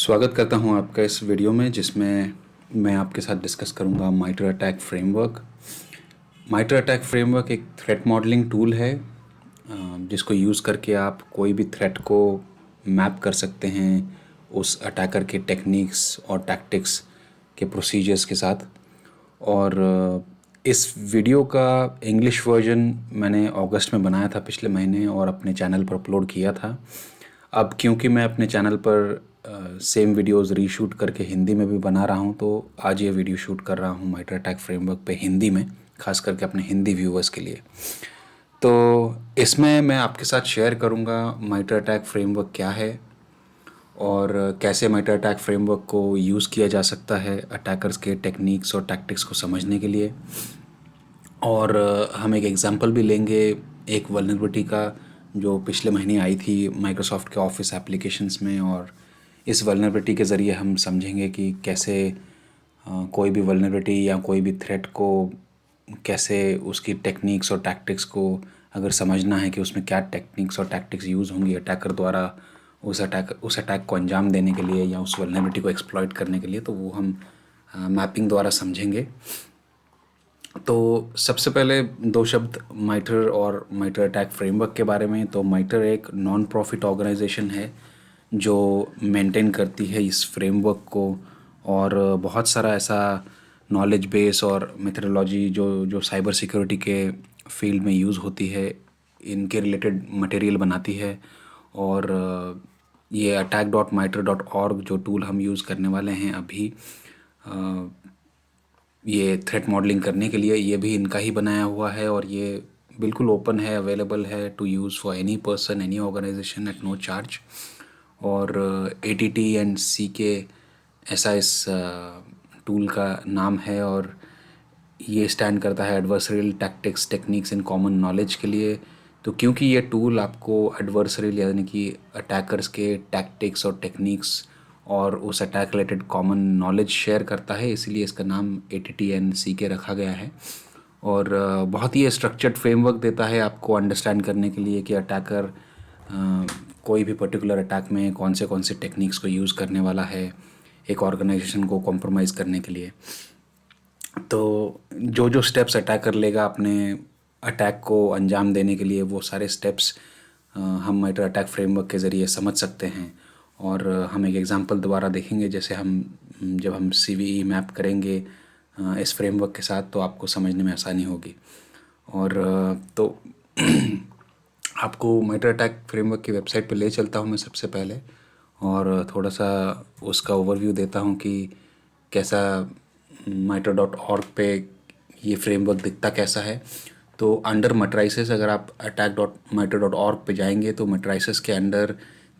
स्वागत करता हूं आपका इस वीडियो में जिसमें मैं आपके साथ डिस्कस करूंगा माइटर अटैक फ्रेमवर्क। माइटर अटैक फ्रेमवर्क एक थ्रेट मॉडलिंग टूल है जिसको यूज़ करके आप कोई भी थ्रेट को मैप कर सकते हैं उस अटैकर के टेक्निक्स और टैक्टिक्स के प्रोसीजर्स के साथ। और इस वीडियो का इंग्लिश वर्जन मैंने अगस्त में बनाया था पिछले महीने और अपने चैनल पर अपलोड किया था। अब क्योंकि मैं अपने चैनल पर सेम वीडियोस रीशूट करके हिंदी में भी बना रहा हूं, तो आज ये वीडियो शूट कर रहा हूं माइटर अटैक फ्रेमवर्क पे हिंदी में, खास करके अपने हिंदी व्यूवर्स के लिए। तो इसमें मैं आपके साथ शेयर करूंगा माइटर अटैक फ्रेमवर्क क्या है और कैसे माइटर अटैक फ्रेमवर्क को यूज़ किया जा सकता है अटैकर्स के टेक्निक्स और टैक्टिक्स को समझने के लिए। और हम एक एग्जांपल भी लेंगे एक वल्नरेबिलिटी का जो पिछले महीने आई थी माइक्रोसॉफ्ट के ऑफिस एप्लीकेशंस में, और इस वल्नरेबिलिटी के ज़रिए हम समझेंगे कि कैसे कोई भी वल्नरेबिलिटी या कोई भी थ्रेट को कैसे उसकी टेक्निक्स और टैक्टिक्स को अगर समझना है कि उसमें क्या टेक्निक्स और टैक्टिक्स यूज़ होंगी अटैकर द्वारा उस अटैक को अंजाम देने के लिए या उस वल्नरेबिलिटी को एक्सप्लॉइट करने के लिए, तो वो हम मैपिंग द्वारा समझेंगे। तो सबसे पहले दो शब्द माइटर और माइटर अटैक फ्रेमवर्क के बारे में। तो माइटर एक नॉन प्रॉफिट ऑर्गेनाइजेशन है जो मेंटेन करती है इस फ्रेमवर्क को, और बहुत सारा ऐसा नॉलेज बेस और मेथडोलॉजी जो जो साइबर सिक्योरिटी के फील्ड में यूज़ होती है इनके रिलेटेड मटेरियल बनाती है। और ये attack.mitre.org जो टूल हम यूज़ करने वाले हैं अभी ये थ्रेट मॉडलिंग करने के लिए, ये भी इनका ही बनाया हुआ है और ये बिल्कुल ओपन है, अवेलेबल है to use for any person any organization at no charge. और ATT एंड CK ऐसा इस टूल का नाम है, और ये स्टैंड करता है adversarial tactics techniques in common knowledge के लिए। तो क्योंकि ये टूल आपको एडवर्सरियल यानी कि अटैकर्स के टैक्टिक्स और टेक्निक्स और उस attack related common knowledge share करता है, इसीलिए इसका नाम ATT&CK रखा गया है। और बहुत ही स्ट्रक्चर्ड फ्रेमवर्क देता है आपको अंडरस्टैंड करने के लिए कि अटैकर कोई भी पर्टिकुलर अटैक में कौन से टेक्निक्स को यूज़ करने वाला है एक ऑर्गेनाइजेशन को कॉम्प्रोमाइज़ करने के लिए। तो जो जो स्टेप्स अटैकर लेगा अपने अटैक को अंजाम देने के लिए, वो सारे स्टेप्स हम माइटर अटैक फ्रेमवर्क के ज़रिए समझ सकते हैं। और हम एक एग्जांपल दोबारा देखेंगे, जैसे जब हम CVE मैप करेंगे इस फ्रेमवर्क के साथ, तो आपको समझने में आसानी होगी। और तो आपको माइटर अटैक फ्रेमवर्क की वेबसाइट पे ले चलता हूँ मैं सबसे पहले, और थोड़ा सा उसका ओवरव्यू देता हूँ कि कैसा mitre.org पे ये फ्रेमवर्क दिखता कैसा है। तो अंडर मट्राइसिस अगर आप attack.mitre.org पे जाएंगे तो मट्राइसिस के अंडर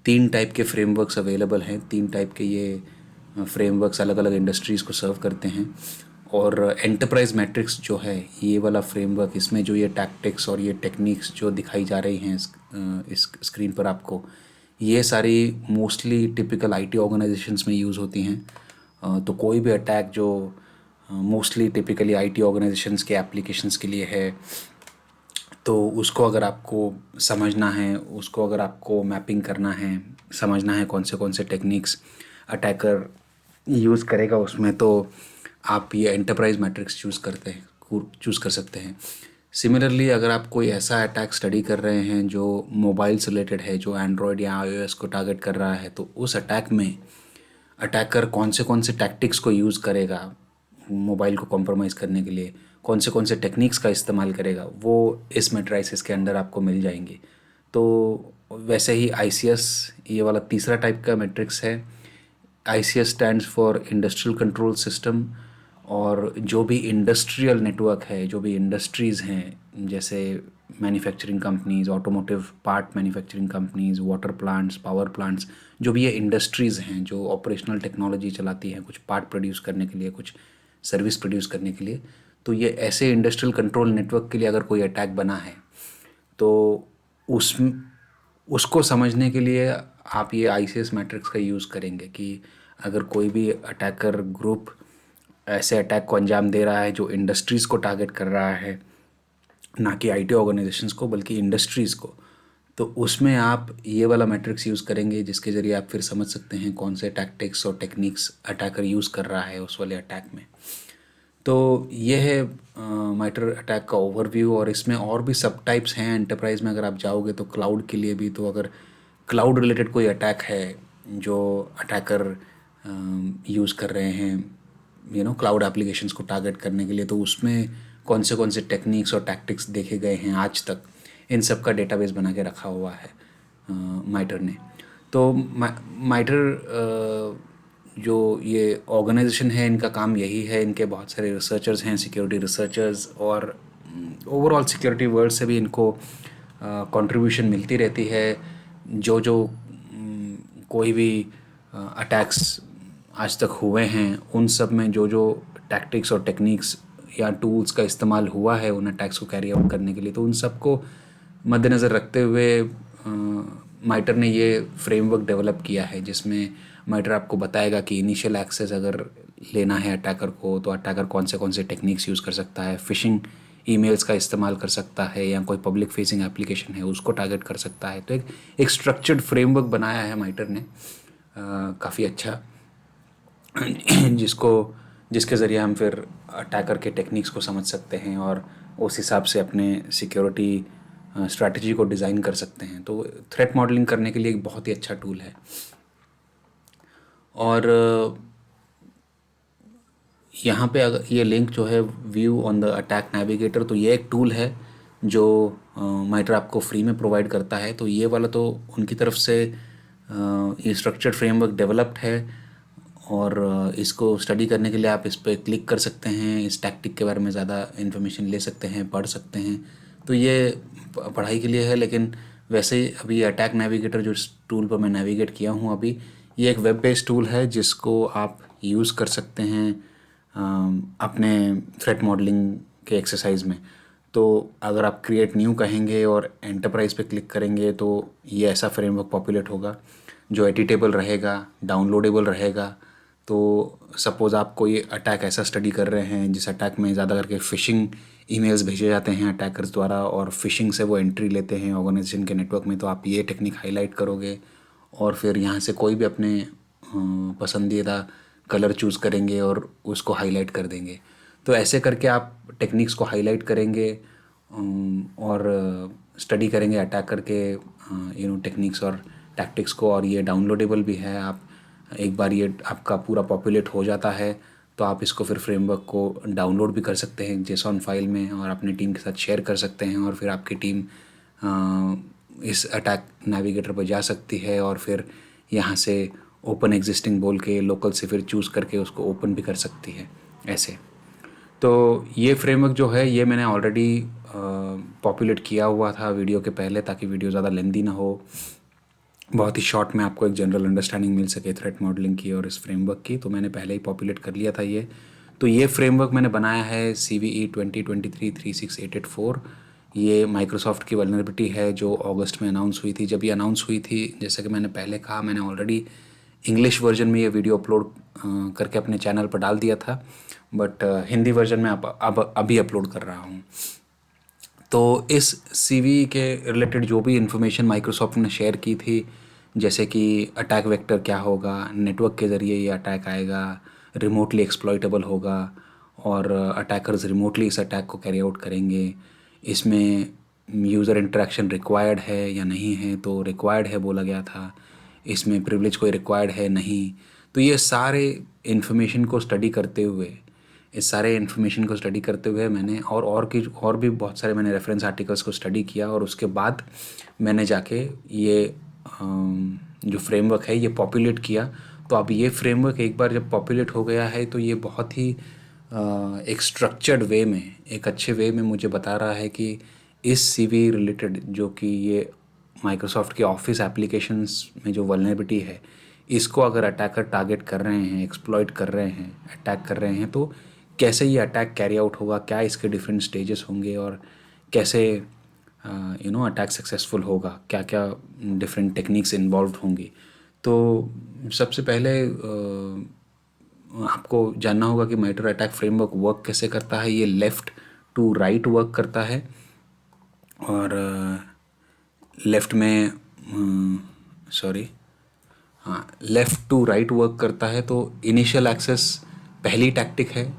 3 टाइप के फ्रेमवर्क्स अवेलेबल हैं। 3 टाइप के ये फ्रेमवर्क्स अलग अलग इंडस्ट्रीज़ को सर्व करते हैं। और एंटरप्राइज मैट्रिक्स जो है ये वाला फ्रेमवर्क, इसमें जो ये टैक्टिक्स और ये टेक्निक्स जो दिखाई जा रही हैं इस स्क्रीन पर आपको, ये सारी मोस्टली टिपिकल IT ऑर्गेनाइजेशंस में यूज़ होती हैं। तो कोई भी अटैक जो मोस्टली टिपिकली IT ऑर्गेनाइजेशंस के एप्लीकेशंस के लिए है, तो उसको अगर आपको समझना है, उसको अगर आपको मैपिंग करना है, समझना है कौन से टेक्निक्स अटैकर यूज़ करेगा उसमें, तो आप ये एंटरप्राइज मैट्रिक्स चूज़ कर सकते हैं। सिमिलरली अगर आप कोई ऐसा अटैक स्टडी कर रहे हैं जो मोबाइल से रिलेटेड है, जो एंड्रॉयड या iOS को टारगेट कर रहा है, तो उस अटैक में अटैकर कौन से टैक्टिक्स को यूज़ करेगा मोबाइल को कॉम्प्रोमाइज़ करने के लिए, कौन से टेक्निक्स का इस्तेमाल करेगा, वो इस मैट्राइसिस के अंडर आपको मिल जाएंगी। तो वैसे ही ICS ये वाला तीसरा टाइप का मैट्रिक्स है। ICS stands for industrial control system. और जो भी इंडस्ट्रियल नेटवर्क है, जो भी इंडस्ट्रीज़ हैं, जैसे manufacturing companies, automotive part manufacturing companies, water plants, power plants, जो भी ये इंडस्ट्रीज़ हैं जो ऑपरेशनल टेक्नोलॉजी चलाती हैं कुछ पार्ट प्रोड्यूस करने के लिए, कुछ सर्विस प्रोड्यूस करने के लिए, तो ये ऐसे इंडस्ट्रियल कंट्रोल नेटवर्क के लिए अगर कोई अटैक बना है, तो उस उसको समझने के लिए आप ये ICS मैट्रिक्स का यूज़ करेंगे कि अगर कोई भी अटैकर ग्रुप ऐसे अटैक को अंजाम दे रहा है जो इंडस्ट्रीज़ को टारगेट कर रहा है, ना कि IT ऑर्गेनाइजेशंस को बल्कि इंडस्ट्रीज़ को, तो उसमें आप ये वाला मैट्रिक्स यूज़ करेंगे जिसके ज़रिए आप फिर समझ सकते हैं कौन से टैक्टिक्स और टेक्निक्स अटैकर यूज़ कर रहा है उस वाले अटैक में। तो ये है माइटर अटैक का ओवरव्यू। और इसमें और भी सब टाइप्स हैं। एंटरप्राइज में अगर आप जाओगे तो क्लाउड के लिए भी, तो अगर क्लाउड रिलेटेड कोई अटैक है जो अटैकर यूज़ कर रहे हैं क्लाउड एप्लीकेशंस को टारगेट करने के लिए, तो उसमें कौन से टेक्निक्स और टैक्टिक्स देखे गए हैं आज तक, इन सब का डेटाबेस बना के रखा हुआ है माइटर ने। तो माइटर जो ये ऑर्गेनाइजेशन है, इनका काम यही है। इनके बहुत सारे रिसर्चर्स हैं, सिक्योरिटी रिसर्चर्स, और ओवरऑल सिक्योरिटी वर्ल्ड से भी इनको कंट्रीब्यूशन मिलती रहती है। जो जो कोई भी अटैक्स आज तक हुए हैं उन सब में जो जो टैक्टिक्स और टेक्निक्स या टूल्स का इस्तेमाल हुआ है उन अटैक्स को कैरी आउट करने के लिए, तो उन सबको मद्देनज़र रखते हुए माइटर ने ये फ्रेमवर्क डेवलप किया है, जिसमें माइटर आपको बताएगा कि इनिशियल एक्सेस अगर लेना है अटैकर को, तो अटैकर कौन से टेक्निक्स यूज़ कर सकता है। फ़िशिंग ईमेल्स का इस्तेमाल कर सकता है, या कोई पब्लिक फेसिंग एप्लीकेशन है उसको टारगेट कर सकता है। तो एक स्ट्रक्चर्ड फ्रेमवर्क बनाया है माइटर ने, काफ़ी अच्छा, जिसको जिसके ज़रिए हम फिर अटैकर के टेक्निक्स को समझ सकते हैं और उस हिसाब से अपने सिक्योरिटी स्ट्रैटेजी को डिज़ाइन कर सकते हैं। तो थ्रेट मॉडलिंग करने के लिए एक बहुत ही अच्छा टूल है। और यहाँ पे अगर ये लिंक जो है view on the attack navigator, तो ये एक टूल है जो माइटर आपको फ्री में प्रोवाइड करता है। तो ये वाला तो उनकी तरफ से ये स्ट्रक्चर्ड फ्रेमवर्क डेवलप्ड है, और इसको स्टडी करने के लिए आप इस पर क्लिक कर सकते हैं, इस टैक्टिक के बारे में ज़्यादा इन्फॉर्मेशन ले सकते हैं, पढ़ सकते हैं। तो ये पढ़ाई के लिए है, लेकिन वैसे ही अभी अटैक नेविगेटर जो इस टूल पर मैं नेविगेट किया हूँ अभी, ये एक वेब बेस्ड टूल है जिसको आप यूज़ कर सकते हैं अपने थ्रेट मॉडलिंग के एक्सरसाइज में। तो अगर आप क्रिएट न्यू कहेंगे और एंटरप्राइज पे क्लिक करेंगे तो ये ऐसा फ्रेमवर्क पॉपुलेट होगा जो एडिटेबल रहेगा, डाउनलोडेबल रहेगा। तो सपोज़ आप कोई अटैक ऐसा स्टडी कर रहे हैं जिस अटैक में ज़्यादा करके फ़िशिंग ईमेल्स भेजे जाते हैं अटैकर्स द्वारा, और फ़िशिंग से वो एंट्री लेते हैं ऑर्गेनाइजेशन के नेटवर्क में, तो आप ये टेक्निक हाईलाइट करोगे और फिर यहाँ से कोई भी अपने पसंदीदा कलर चूज़ करेंगे और उसको हाईलाइट कर देंगे। तो ऐसे करके आप टेक्निक्स को हाईलाइट करेंगे और स्टडी करेंगे अटैकर के टेक्निक्स और टैक्टिक्स को। और ये डाउनलोडेबल भी है। आप एक बार ये आपका पूरा पॉपुलेट हो जाता है तो आप इसको फिर फ्रेमवर्क को डाउनलोड भी कर सकते हैं जेसॉन फाइल में, और अपनी टीम के साथ शेयर कर सकते हैं, और फिर आपकी टीम इस अटैक नेविगेटर पर जा सकती है और फिर यहाँ से ओपन एग्जिस्टिंग बोल के लोकल से फिर चूज़ करके उसको ओपन भी कर सकती है ऐसे। तो ये फ्रेमवर्क जो है ये मैंने ऑलरेडी पॉपुलेट किया हुआ था वीडियो के पहले, ताकि वीडियो ज़्यादा लेंदी ना हो, बहुत ही शॉर्ट में आपको एक जनरल अंडरस्टैंडिंग मिल सके थ्रेट मॉडलिंग की और इस फ्रेमवर्क की। तो मैंने पहले ही पॉपुलेट कर लिया था ये। तो ये फ्रेमवर्क मैंने बनाया है CVE 2023-36884। ये माइक्रोसॉफ्ट की वल्नरेबिलिटी है जो अगस्त में अनाउंस हुई थी। जब ये अनाउंस हुई थी, जैसा कि मैंने पहले कहा, मैंने ऑलरेडी इंग्लिश वर्जन में ये वीडियो अपलोड करके अपने चैनल पर डाल दिया था, बट हिंदी वर्जन में अब अभी अपलोड कर रहा हूँ। तो इस सीवी के रिलेटेड जो भी इन्फॉर्मेशन माइक्रोसॉफ्ट ने शेयर की थी, जैसे कि अटैक वेक्टर क्या होगा, नेटवर्क के ज़रिए ये अटैक आएगा, रिमोटली एक्सप्लॉइटेबल होगा, और अटैकर्स रिमोटली इस अटैक को कैरी आउट करेंगे। इसमें यूज़र इंटरेक्शन रिक्वायर्ड है या नहीं है, तो रिक्वायर्ड है बोला गया था। इसमें प्रिविलेज कोई रिक्वायर्ड है नहीं। तो ये सारे इन्फॉर्मेशन को स्टडी करते हुए, इस सारे इन्फॉर्मेशन को स्टडी करते हुए मैंने और भी बहुत सारे मैंने रेफरेंस आर्टिकल्स को स्टडी किया, और उसके बाद मैंने जाके ये जो फ्रेमवर्क है ये पॉपुलेट किया। तो अब ये फ्रेमवर्क एक बार जब पॉपुलेट हो गया है तो ये बहुत ही एक स्ट्रक्चर्ड वे में, एक अच्छे वे में मुझे बता रहा है कि इस सीवी रिलेटेड, जो कि ये माइक्रोसॉफ्ट के ऑफिस एप्लीकेशंस में जो वल्नरेबिलिटी है, इसको अगर अटैकर टारगेट कर रहे हैं, एक्सप्लॉइट कर रहे हैं, अटैक कर रहे हैं, तो कैसे ये अटैक कैरी आउट होगा, क्या इसके डिफरेंट स्टेजेस होंगे, और कैसे अटैक सक्सेसफुल होगा, क्या क्या डिफरेंट टेक्निक्स इन्वॉल्व होंगी। तो सबसे पहले आपको जानना होगा कि माइटर अटैक फ्रेमवर्क वर्क कैसे करता है। ये लेफ़्ट टू राइट वर्क करता है, और लेफ़्ट में सॉरी हाँ लेफ़्ट टू राइट वर्क करता है, तो इनिशियल एक्सेस पहली टैक्टिक है,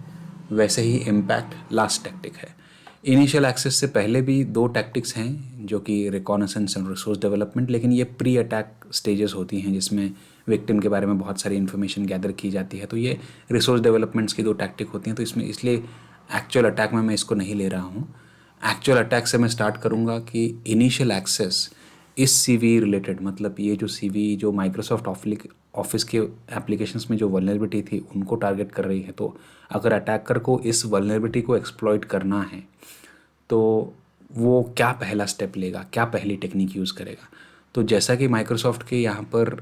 वैसे ही इम्पैक्ट लास्ट टैक्टिक है। इनिशियल एक्सेस से पहले भी दो टैक्टिक्स हैं जो कि रिकॉनेसेंस एंड रिसोर्स डेवलपमेंट, लेकिन ये प्री अटैक स्टेजेस होती हैं जिसमें विक्टिम के बारे में बहुत सारी इन्फॉर्मेशन गैदर की जाती है। तो ये रिसोर्स डेवलपमेंट्स की दो टैक्टिक होती हैं, तो इसमें इसलिए एक्चुअल अटैक में मैं इसको नहीं ले रहा हूँ। एक्चुअल अटैक से मैं स्टार्ट करूँगा कि इनिशियल एक्सेस इस सीवी रिलेटेड, मतलब ये जो सीवी जो माइक्रोसॉफ्ट ऑफिस के एप्लीकेशंस में जो वल्नरेबिलिटी थी उनको टारगेट कर रही है। तो अगर अटैकर को इस वल्नरेबिलिटी को एक्सप्लॉइट करना है तो वो क्या पहला स्टेप लेगा, क्या पहली टेक्निक यूज़ करेगा। तो जैसा कि माइक्रोसॉफ्ट के यहाँ पर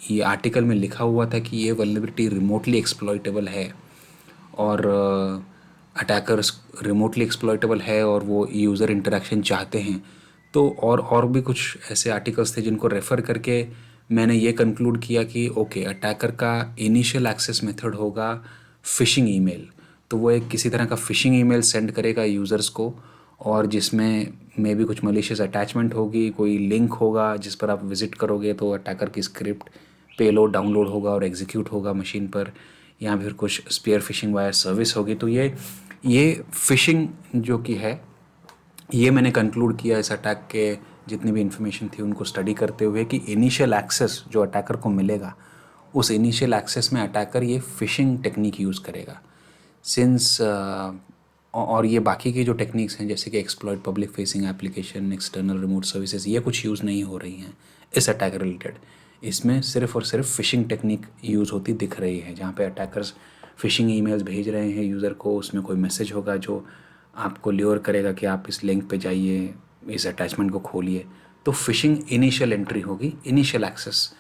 ये आर्टिकल में लिखा हुआ था कि ये वल्नरेबिलिटी रिमोटली एक्सप्लॉइटेबल है और अटैकर्स रिमोटली एक्सप्लॉइटेबल है और वो यूज़र इंटरेक्शन चाहते हैं। तो और भी कुछ ऐसे आर्टिकल्स थे जिनको रेफ़र करके मैंने ये कंक्लूड किया कि ओके, अटैकर का इनिशियल एक्सेस मेथड होगा फ़िशिंग ईमेल। तो वो एक किसी तरह का फ़िशिंग ईमेल सेंड करेगा यूज़र्स को, और जिसमें मे बी कुछ मलिशियस अटैचमेंट होगी, कोई लिंक होगा जिस पर आप विज़िट करोगे तो अटैकर की स्क्रिप्ट पेलोड डाउनलोड होगा और एग्जीक्यूट होगा मशीन पर, या फिर कुछ स्पेयर फिशिंग वाया सर्विस होगी। तो ये फिशिंग जो कि है, ये मैंने कंक्लूड किया इस अटैक के जितनी भी इन्फॉर्मेशन थी उनको स्टडी करते हुए कि इनिशियल एक्सेस जो अटैकर को मिलेगा, उस इनिशियल एक्सेस में अटैकर ये फिशिंग टेक्निक यूज़ करेगा। सिंस और ये बाकी की जो टेक्निक्स हैं जैसे कि exploit public facing application, external remote services, ये कुछ यूज़ नहीं हो रही हैं इस अटैक रिलेटेड। इसमें सिर्फ और सिर्फ फ़िशिंग टेक्निक यूज़ होती दिख रही है, जहाँ पे अटैकर्स फ़िशिंग ईमेल्स भेज रहे हैं यूज़र को। उसमें कोई मैसेज होगा जो आपको ल्योर करेगा कि आप इस लिंक पे जाइए, इस अटैचमेंट को खोलिए। तो फ़िशिंग इनिशियल एंट्री होगी, इनिशियल एक्सेस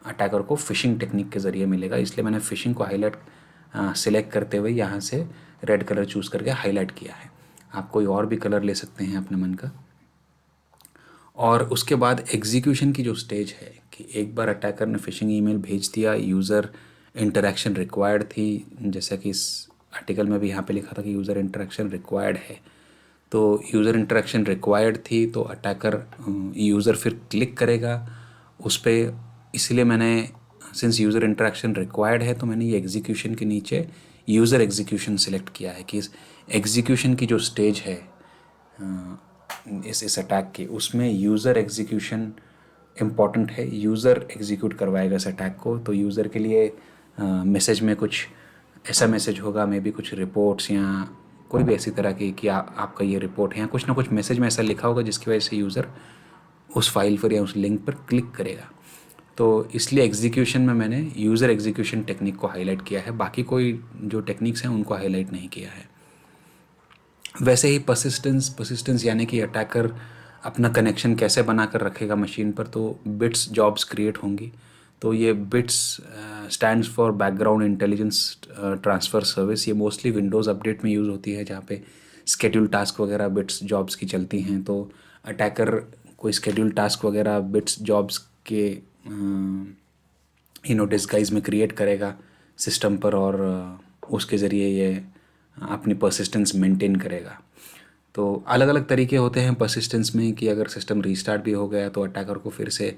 अटैकर को फ़िशिंग टेक्निक के ज़रिए मिलेगा। इसलिए मैंने फ़िशिंग को हाईलाइट सिलेक्ट करते हुए यहाँ से रेड कलर चूज़ करके हाईलाइट किया है। आप कोई और भी कलर ले सकते हैं अपने मन का। और उसके बाद एग्जीक्यूशन की जो स्टेज है कि एक बार अटैकर ने फ़िशिंग ईमेल भेज दिया, यूज़र इंटरेक्शन रिक्वायर्ड थी, जैसा कि इस आर्टिकल में भी यहाँ पे लिखा था कि यूज़र इंटरेक्शन रिक्वायर्ड है। तो यूज़र इंटरेक्शन रिक्वायर्ड थी तो अटैकर यूज़र फिर क्लिक करेगा उस पर। इसलिए मैंने सिंस यूज़र इंटरेक्शन रिक्वायर्ड है तो मैंने ये एग्जीक्यूशन के नीचे यूज़र एग्जीक्यूशन सेलेक्ट किया है कि इस एग्जीक्यूशन की जो स्टेज है इस अटैक की, उसमें यूज़र एग्जीक्यूशन इम्पॉर्टेंट है। यूज़र एग्जीक्यूट करवाएगा इस अटैक को। तो यूज़र के लिए मैसेज में कुछ ऐसा मैसेज होगा, मे बी कुछ रिपोर्ट्स या कोई भी ऐसी तरह की कि आपका ये रिपोर्ट है, या कुछ ना कुछ मैसेज में ऐसा लिखा होगा जिसकी वजह से यूज़र उस फाइल पर या उस लिंक पर क्लिक करेगा। तो इसलिए एग्जीक्यूशन में मैंने यूज़र एग्जीक्यूशन टेक्निक को हाईलाइट किया है, बाकी कोई जो टेक्निक्स हैं उनको हाईलाइट नहीं किया है। वैसे ही परसिस्टेंस यानी कि अटैकर अपना कनेक्शन कैसे बना कर रखेगा मशीन पर। तो बिट्स जॉब्स क्रिएट होंगी। तो ये bits stands for background intelligence transfer service. ये मोस्टली विंडोज़ अपडेट में यूज़ होती है जहाँ पे स्केड्यूल टास्क वगैरह बिट्स जॉब्स की चलती हैं। तो अटैकर कोई स्केड्यूल टास्क वगैरह बिट्स जॉब्स के डिस्गाइज में क्रिएट करेगा सिस्टम पर, और उसके ज़रिए ये अपनी परसिस्टेंस मेंटेन करेगा। तो अलग अलग तरीके होते हैं परसिस्टेंस में कि अगर सिस्टम रीस्टार्ट भी हो गया तो अटैकर को फिर से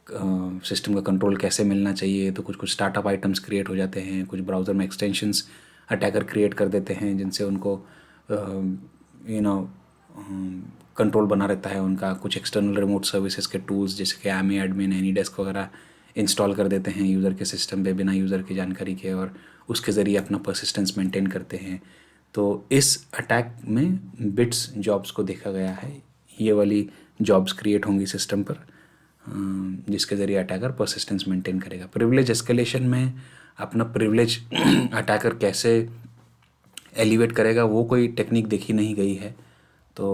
सिस्टम का कंट्रोल कैसे मिलना चाहिए। तो कुछ कुछ स्टार्टअप आइटम्स क्रिएट हो जाते हैं, कुछ ब्राउज़र में एक्सटेंशंस अटैकर क्रिएट कर देते हैं जिनसे उनको कंट्रोल बना रहता है उनका। कुछ एक्सटर्नल रिमोट सर्विसेज के टूल्स जैसे कि एमी एडमिन, एनीडेस्क वगैरह इंस्टॉल कर देते हैं यूज़र के सिस्टम पे बिना यूज़र की जानकारी के, और उसके ज़रिए अपना परसिस्टेंस मेंटेन करते हैं। तो इस अटैक में बिट्स जॉब्स को देखा गया है, ये वाली जॉब्स क्रिएट होंगी सिस्टम पर जिसके ज़रिए अटैकर परसिस्टेंस मेंटेन करेगा। प्रिविलेज एस्केलेशन में अपना प्रिविलेज अटैकर कैसे एलिवेट करेगा वो कोई टेक्निक देखी नहीं गई है, तो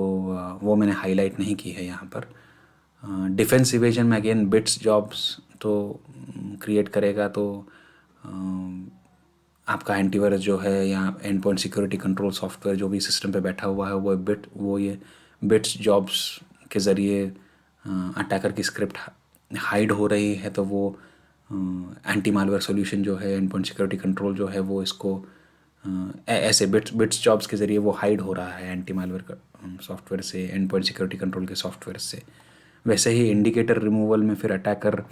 वो मैंने हाईलाइट नहीं की है यहाँ पर। डिफेंस इवेजन में अगेन बिट्स जॉब्स तो क्रिएट करेगा। तो आपका एंटीवायरस जो है या and point security control software जो भी सिस्टम पे बैठा हुआ है वो ये बिट्स जॉब्स के ज़रिए अटैकर की स्क्रिप्ट हाइड हो रही है तो वो एंटी मालवेयर सॉल्यूशन जो है, एंड पॉइंट सिक्योरिटी कंट्रोल जो है, वो इसको ऐसे बिट्स बिट्स जॉब्स के ज़रिए वो हाइड हो रहा है एंटी मालवेयर सॉफ्टवेयर से, एंड पॉइंट सिक्योरिटी कंट्रोल के सॉफ्टवेयर से। वैसे ही इंडिकेटर रिमूवल में फिर अटैकर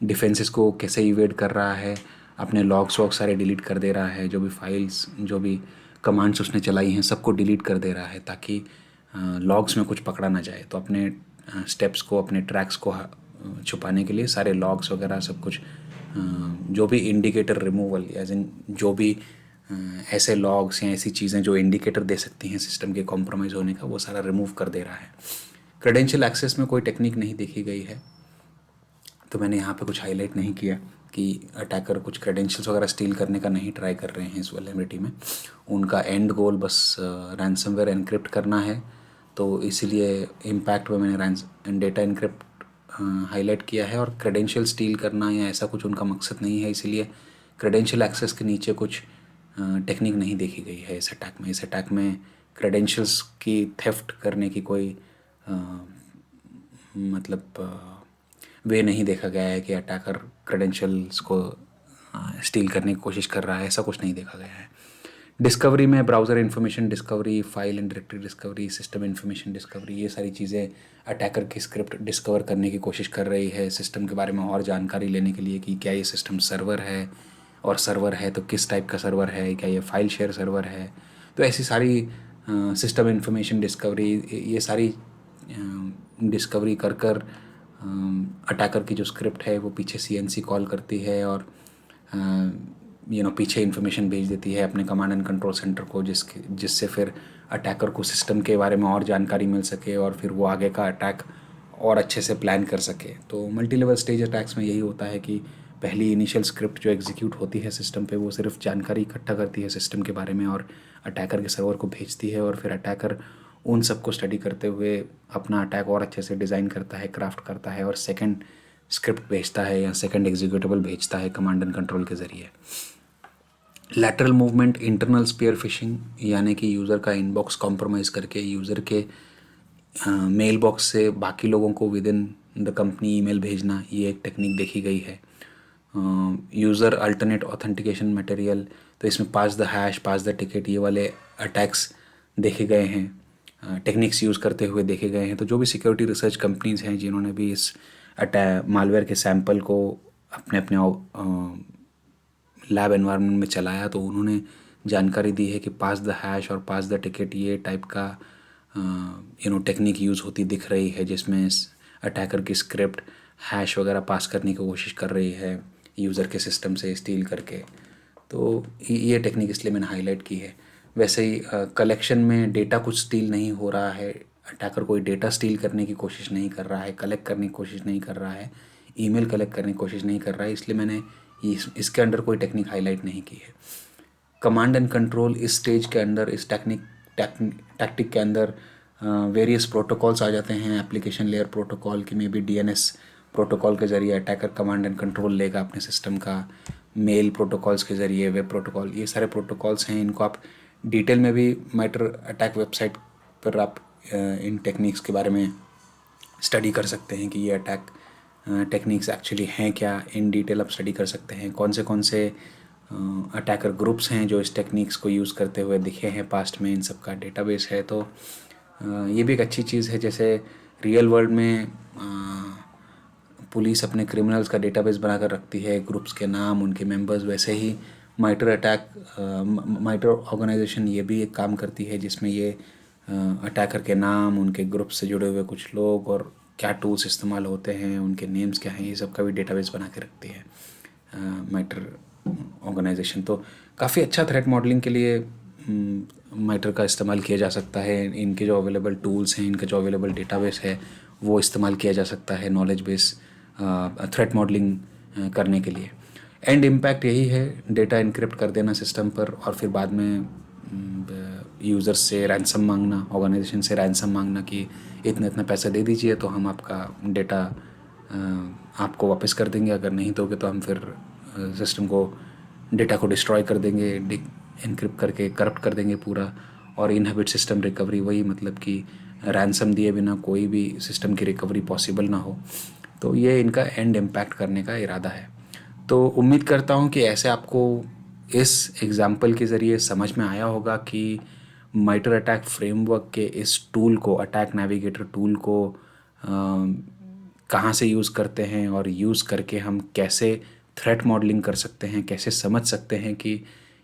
डिफेंसेस को कैसे इवेड कर रहा है, अपने लॉग्स वॉग सारे डिलीट कर दे रहा है, जो भी फाइल्स जो भी कमांड्स उसने चलाई हैं सबको डिलीट कर दे रहा है, ताकि लॉग्स में कुछ पकड़ा ना जाए। तो अपने स्टेप्स को, अपने ट्रैक्स को छुपाने के लिए सारे लॉग्स वगैरह सब कुछ, जो भी इंडिकेटर रिमूवल एज इन जो भी ऐसे लॉग्स या ऐसी चीज़ें जो इंडिकेटर दे सकती हैं सिस्टम के कॉम्प्रोमाइज़ होने का, वो सारा रिमूव कर दे रहा है। क्रेडेंशियल एक्सेस में कोई टेक्निक नहीं देखी गई है, तो मैंने यहाँ पे कुछ हाईलाइट नहीं किया कि अटैकर कुछ क्रेडेंशियल्स वगैरह स्टील करने का नहीं ट्राई कर रहे हैं इस वल्नरेबिलिटी में। उनका एंड गोल बस रैंसमवेयर एनक्रिप्ट करना है, तो इसीलिए इम्पैक्ट में मैंने डेटा इनक्रिप्ट हाईलाइट किया है। और क्रेडेंशियल स्टील करना या ऐसा कुछ उनका मकसद नहीं है, इसीलिए क्रेडेंशियल एक्सेस के नीचे कुछ टेक्निक नहीं देखी गई है इस अटैक में। इस अटैक में क्रेडेंशियल्स की थेफ्ट करने की कोई मतलब वे नहीं देखा गया है कि अटैकर क्रेडेंशियल्स को स्टील करने की कोशिश कर रहा है, ऐसा कुछ नहीं देखा गया है। डिस्कवरी में browser information discovery, file and directory discovery, system information discovery, ये सारी चीज़ें अटैकर की स्क्रिप्ट डिस्कवर करने की कोशिश कर रही है सिस्टम के बारे में और जानकारी लेने के लिए कि क्या ये सिस्टम सर्वर है, और सर्वर है तो किस टाइप का सर्वर है, क्या ये फाइल शेयर सर्वर है। तो ऐसी सारी सिस्टम इन्फॉर्मेशन डिस्कवरी, ये सारी डिस्कवरी कर कर अटैकर की जो स्क्रिप्ट है वो पीछे CNC कॉल करती है और पीछे इन्फॉर्मेशन भेज देती है अपने कमांड एंड कंट्रोल सेंटर को, जिससे फिर अटैकर को सिस्टम के बारे में और जानकारी मिल सके और फिर वो आगे का अटैक और अच्छे से प्लान कर सके। तो मल्टी लेवल स्टेज अटैक्स में यही होता है कि पहली इनिशियल स्क्रिप्ट जो एग्जीक्यूट होती है सिस्टम पे, वो सिर्फ जानकारी इकट्ठा करती है सिस्टम के बारे में और अटैकर के सर्वर को भेजती है, और फिर अटैकर उन सब को स्टडी करते हुए अपना अटैक और अच्छे से डिज़ाइन करता है, क्राफ्ट करता है, और सेकंड स्क्रिप्ट भेजता है या सेकंड एग्जीक्यूटेबल भेजता है कमांड एंड कंट्रोल के ज़रिए। Lateral movement, internal spear phishing, यानी कि यूज़र का इनबॉक्स कॉम्प्रोमाइज़ करके यूज़र के मेल बॉक्स से बाकी लोगों को within the company email भेजना, ये एक टेक्निक देखी गई है। यूज़र अल्टरनेट ऑथेंटिकेशन मटेरियल, तो इसमें pass the hash, pass the ticket, ये वाले अटैक्स देखे गए हैं, टेक्निक्स यूज़ करते हुए देखे गए हैं। तो जो भी सिक्योरिटी रिसर्च कंपनीज़ हैं जिन्होंने भी इस मालवेयर के सैंपल को अपने अपने लैब एनवायरनमेंट में चलाया, तो उन्होंने जानकारी दी है कि पास द हैश और पास द टिकट ये टाइप का टेक्निक यूज़ होती दिख रही है, जिसमें अटैकर की स्क्रिप्ट हैश वगैरह पास करने की कोशिश कर रही है यूज़र के सिस्टम से स्टील करके। तो ये टेक्निक इसलिए मैंने हाईलाइट की है। वैसे ही कलेक्शन में डेटा कुछ स्टील नहीं हो रहा है, अटैकर कोई डेटा स्टील करने की कोशिश नहीं कर रहा है, कलेक्ट करने की कोशिश नहीं कर रहा है, ईमेल कलेक्ट करने की कोशिश नहीं कर रहा है, इसलिए मैंने इसके अंडर कोई टेक्निक हाईलाइट नहीं की है। कमांड एंड कंट्रोल इस स्टेज के अंदर, इस टैक्टिक के अंदर वेरियस प्रोटोकॉल्स आ जाते हैं, एप्लीकेशन लेयर प्रोटोकॉल की, मे बी DNS प्रोटोकॉल के ज़रिए अटैकर कमांड एंड कंट्रोल लेगा अपने सिस्टम का, मेल प्रोटोकॉल्स के ज़रिए, वेब प्रोटोकॉल, ये सारे प्रोटोकॉल्स हैं। इनको आप डिटेल में भी माइटर अटैक वेबसाइट पर आप इन टेक्निक्स के बारे में स्टडी कर सकते हैं कि ये अटैक टेक्निक्स एक्चुअली हैं क्या, इन डिटेल आप स्टडी कर सकते हैं। कौन से अटैकर ग्रुप्स हैं जो इस टेक्निक्स को यूज़ करते हुए दिखे हैं पास्ट में, इन सब का डेटाबेस है। तो ये भी एक अच्छी चीज़ है। जैसे रियल वर्ल्ड में पुलिस अपने क्रिमिनल्स का डेटाबेस बनाकर रखती है, ग्रुप्स के नाम, उनके मेंबर्स, वैसे ही माइटर ऑर्गेनाइजेशन ये भी एक काम करती है, जिसमें ये अटैकर के नाम, उनके ग्रुप से जुड़े हुए कुछ लोग और क्या टूल्स इस्तेमाल होते हैं, उनके नेम्स क्या हैं, ये सब का भी डेटाबेस बना के रखती है माइटर ऑर्गेनाइजेशन। तो काफ़ी अच्छा थ्रेट मॉडलिंग के लिए माइटर का इस्तेमाल किया जा सकता है। इनके जो अवेलेबल टूल्स हैं, इनका जो अवेलेबल डेटाबेस है, वो इस्तेमाल किया जा सकता है नॉलेज बेस थ्रेट मॉडलिंग करने के लिए। एंड इम्पैक्ट यही है, डेटा इनक्रिप्ट कर देना सिस्टम पर और फिर बाद में यूज़र से रैंसम मांगना, ऑर्गेनाइजेशन से रैंसम मांगना कि इतना इतना पैसा दे दीजिए तो हम आपका डेटा आपको वापस कर देंगे, अगर नहीं दोगे तो हम फिर सिस्टम को, डेटा को डिस्ट्रॉय कर देंगे, इनक्रिप्ट करके करप्ट कर देंगे पूरा। और इनहेबिट सिस्टम रिकवरी, वही मतलब कि रैंसम दिए बिना कोई भी सिस्टम की रिकवरी पॉसिबल ना हो। तो ये इनका एंड इम्पैक्ट करने का इरादा है। तो उम्मीद करता हूँ कि ऐसे आपको इस एग्ज़ाम्पल के ज़रिए समझ में आया होगा कि माइटर अटैक फ्रेमवर्क के इस टूल को, अटैक नेविगेटर टूल को कहाँ से यूज़ करते हैं और यूज़ करके हम कैसे थ्रेट मॉडलिंग कर सकते हैं, कैसे समझ सकते हैं कि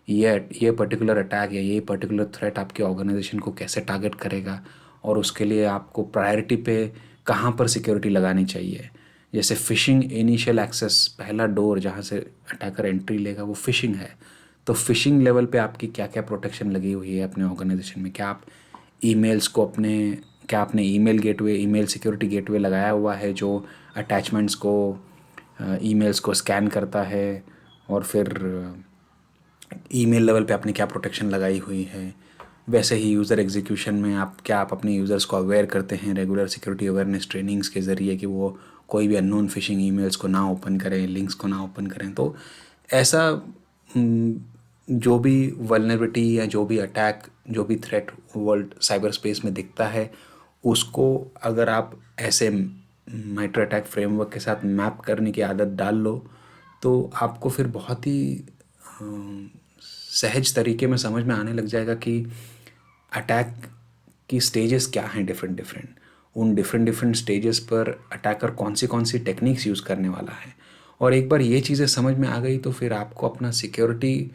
ये पर्टिकुलर अटैक या ये पर्टिकुलर थ्रेट आपके ऑर्गेनाइजेशन को कैसे टारगेट करेगा और उसके लिए आपको प्रायोरिटी पे कहाँ पर सिक्योरिटी लगानी चाहिए। जैसे फ़िशिंग इनिशियल एक्सेस, पहला डोर जहाँ से अटैकर एंट्री लेगा वो फ़िशिंग है। तो फ़िशिंग लेवल पे आपकी क्या क्या प्रोटेक्शन लगी हुई है अपने ऑर्गेनाइजेशन में? क्या आप ईमेल्स को अपने क्या आपने email gateway, email security gateway लगाया हुआ है जो अटैचमेंट्स को, ईमेल्स को स्कैन करता है? और फिर ईमेल लेवल पे आपने क्या प्रोटेक्शन लगाई हुई है? वैसे ही यूज़र एग्जीक्यूशन में आप अपने यूज़र्स को अवेयर करते हैं रेगुलर सिक्योरिटी अवेयरनेस ट्रेनिंग्स के ज़रिए कि वो कोई भी अननोन फिशिंग ईमेल्स को ना ओपन करें, लिंक्स को ना ओपन करें। तो ऐसा जो भी वल्नरेबिलिटी या जो भी अटैक, जो भी थ्रेट वर्ल्ड साइबर स्पेस में दिखता है, उसको अगर आप ऐसे माइटर अटैक फ्रेमवर्क के साथ मैप करने की आदत डाल लो तो आपको फिर बहुत ही सहज तरीके में समझ में आने लग जाएगा कि अटैक की स्टेजेस क्या हैं, डिफरेंट डिफरेंट। उन डिफरेंट डिफरेंट स्टेजेस पर अटैकर कौन सी टेक्निक्स यूज़ करने वाला है। और एक बार ये चीज़ें समझ में आ गई तो फिर आपको अपना सिक्योरिटी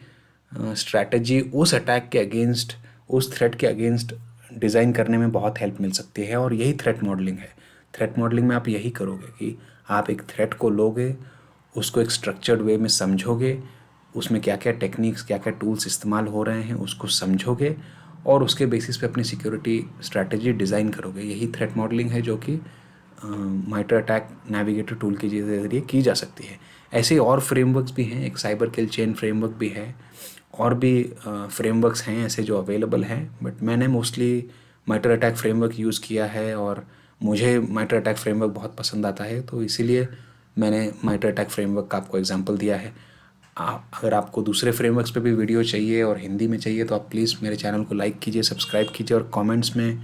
स्ट्रैटेजी उस अटैक के अगेंस्ट, उस थ्रेट के अगेंस्ट डिज़ाइन करने में बहुत हेल्प मिल सकती है। और यही थ्रेट मॉडलिंग है। थ्रेट मॉडलिंग में आप यही करोगे कि आप एक थ्रेट को लोगे, उसको एक स्ट्रक्चर्ड वे में समझोगे, उसमें क्या क्या टेक्निक्स, क्या क्या टूल्स इस्तेमाल हो रहे हैं उसको समझोगे और उसके बेसिस पे अपनी सिक्योरिटी स्ट्रैटेजी डिज़ाइन करोगे। यही थ्रेट मॉडलिंग है जो कि माइटर अटैक नेविगेटर टूल के ज़रिए की जा सकती है। ऐसे ही और फ्रेमवर्क्स भी हैं, एक साइबर किल चेन फ्रेमवर्क भी है, और भी फ्रेमवर्क्स हैं ऐसे जो अवेलेबल हैं, बट मैंने मोस्टली माइटर अटैक फ्रेमवर्क यूज़ किया है और मुझे माइटर अटैक फ्रेमवर्क बहुत पसंद आता है, तो इसीलिए मैंने माइटर अटैक फ्रेमवर्क का आपको एग्जांपल दिया है। अगर आपको दूसरे फ्रेमवर्क्स पे भी वीडियो चाहिए और हिंदी में चाहिए तो आप प्लीज़ मेरे चैनल को लाइक कीजिए, सब्सक्राइब कीजिए और कमेंट्स में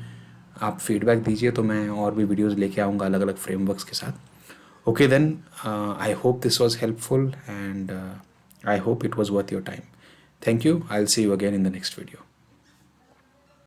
आप फीडबैक दीजिए, तो मैं और भी वीडियोस लेके आऊँगा अलग अलग फ्रेमवर्क्स के साथ। Okay then, I hope this was helpful and I hope it was worth your time. Thank you. I will see you again in the next video.